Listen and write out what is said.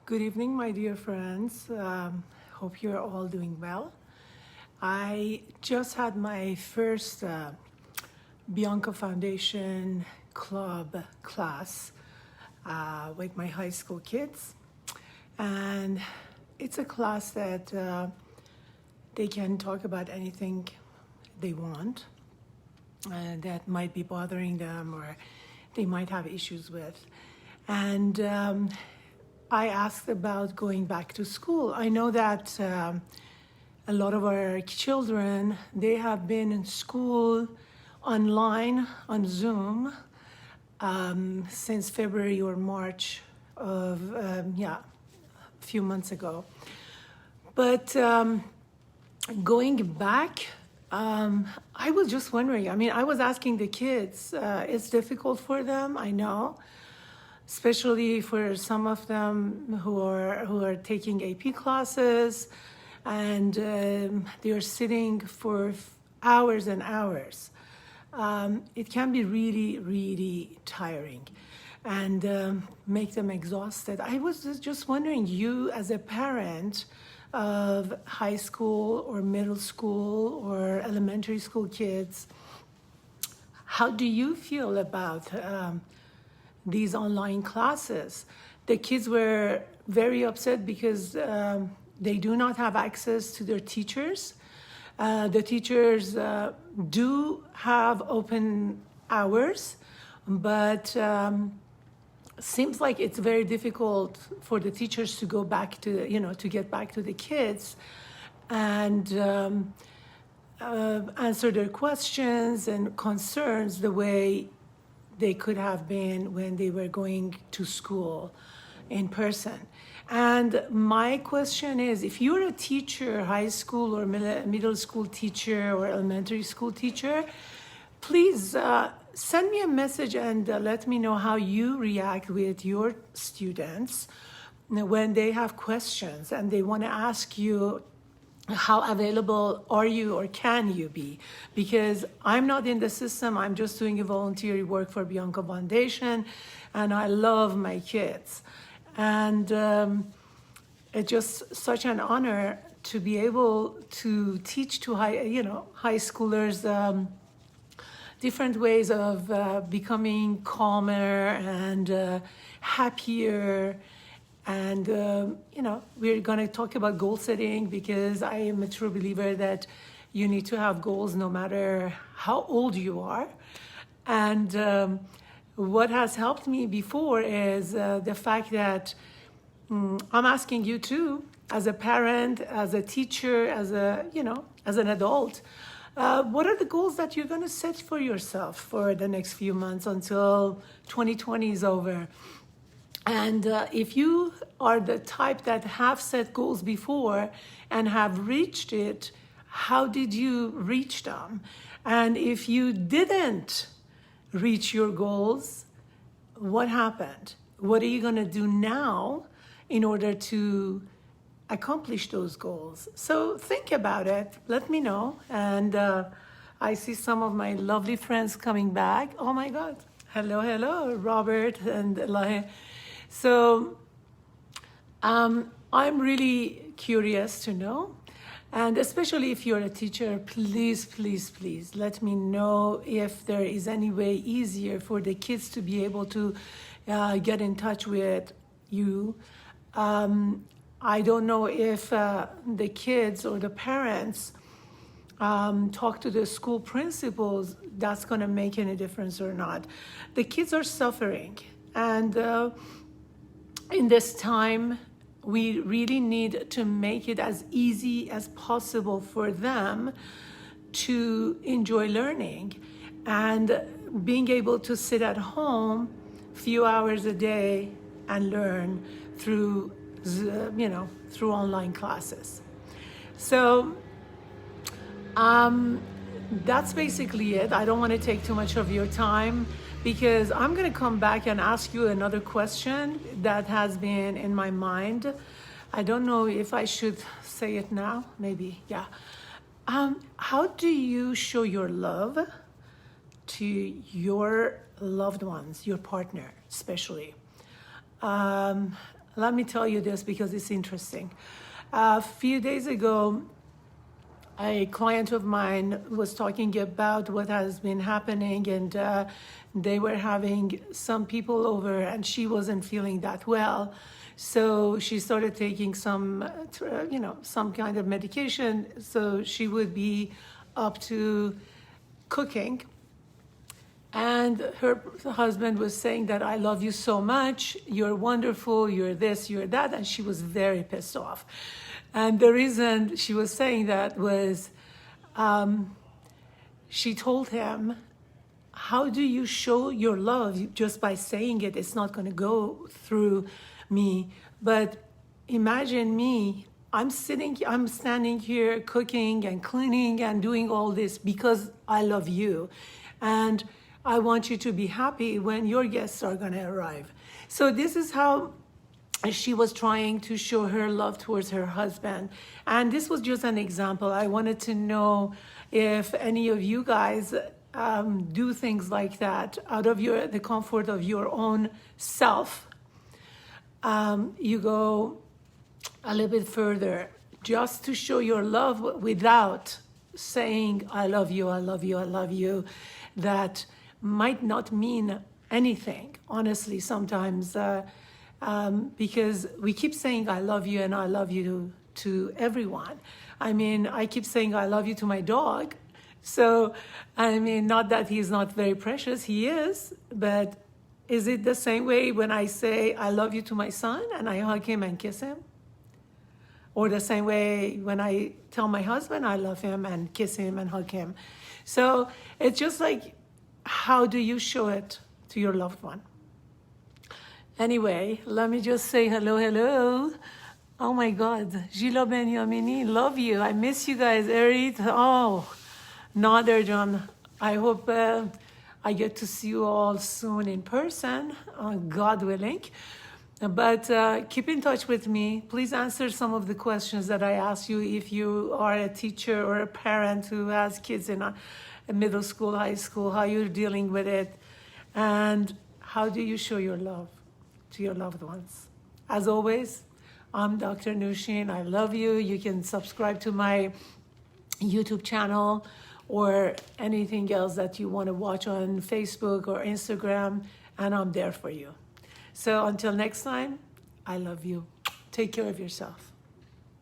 Good evening, my dear friends. Hope you're all doing well. I just had my first Bianca Foundation Club class with my high school kids. And it's a class that they can talk about anything they want that might be bothering them or they might have issues with. And I asked about going back to school. I know that a lot of our children, they have been in school online on Zoom since February or March of, a few months ago. But going back, I was just wondering, I was asking the kids, it's difficult for them, I know, especially for some of them who are taking AP classes and they are sitting for hours and hours. It can be really, really tiring and make them exhausted. I was just wondering, you as a parent of high school or middle school or elementary school kids, how do you feel about these online classes? The kids were very upset because they do not have access to their teachers. The teachers do have open hours, but seems like it's very difficult for the teachers to go back to, to get back to the kids and answer their questions and concerns the way they could have been when they were going to school in person. And my question is, if you're a teacher, high school or middle school teacher or elementary school teacher, please send me a message and let me know how you react with your students when they have questions and they want to ask you how available are you or can you be? Because I'm not in the system, I'm just doing a voluntary work for Bianca Foundation and I love my kids. And it's just such an honor to be able to teach to high schoolers different ways of becoming calmer and happier. And, we're going to talk about goal setting because I am a true believer that you need to have goals no matter how old you are. And what has helped me before is the fact that I'm asking you too, as a parent, as a teacher, as an adult, what are the goals that you're going to set for yourself for the next few months until 2020 is over? And if you are the type that have set goals before and have reached it, how did you reach them? And if you didn't reach your goals, what happened? What are you going to do now in order to accomplish those goals? So think about it. Let me know. And I see some of my lovely friends coming back. Oh my God. Hello, Robert and Elahe. So I'm really curious to know, and especially if you're a teacher, please let me know if there is any way easier for the kids to be able to get in touch with you. I don't know if the kids or the parents talk to the school principals, that's going to make any difference or not. The kids are suffering, and in this time, we really need to make it as easy as possible for them to enjoy learning and being able to sit at home a few hours a day and learn through, through online classes. So that's basically it. I don't want to take too much of your time, because I'm going to come back and ask you another question that has been in my mind. I don't know if I should say it now, maybe, yeah. How do you show your love to your loved ones, your partner especially? let me tell you this because it's interesting. A few days ago, a client of mine was talking about what has been happening, and they were having some people over, and she wasn't feeling that well. So she started taking some, some kind of medication, so she would be up to cooking. And her husband was saying that, I love you so much, you're wonderful, you're this, you're that, and she was very pissed off. And the reason she was saying that was she told him, how do you show your love just by saying it? It's not going to go through me. But imagine me, I'm standing here cooking and cleaning and doing all this because I love you. And I want you to be happy when your guests are going to arrive. So this is how she was trying to show her love towards her husband. And this was just an example. I wanted to know if any of you guys do things like that out of the comfort of your own self. You go a little bit further just to show your love without saying, I love you, I love you, I love you. That might not mean anything, honestly, sometimes, because we keep saying, I love you and I love you to everyone. I mean, I keep saying, I love you to my dog. So, I mean, not that he's not very precious, he is, but is it the same way when I say, I love you to my son and I hug him and kiss him? Or the same way when I tell my husband I love him and kiss him and hug him. So it's just like, how do you show it to your loved one? Anyway, let me just say hello. Oh my God, Gila Benyamini, love you. I miss you guys, Erit. Oh, Nader John. I hope I get to see you all soon in person, God willing. But keep in touch with me. Please answer some of the questions that I asked you if you are a teacher or a parent who has kids in a middle school, high school, how you're dealing with it, and how do you show your love to your loved ones. As always, I'm Dr. Noushin. I love you. You can subscribe to my YouTube channel or anything else that you want to watch on Facebook or Instagram, and I'm there for you. So until next time, I love you. Take care of yourself.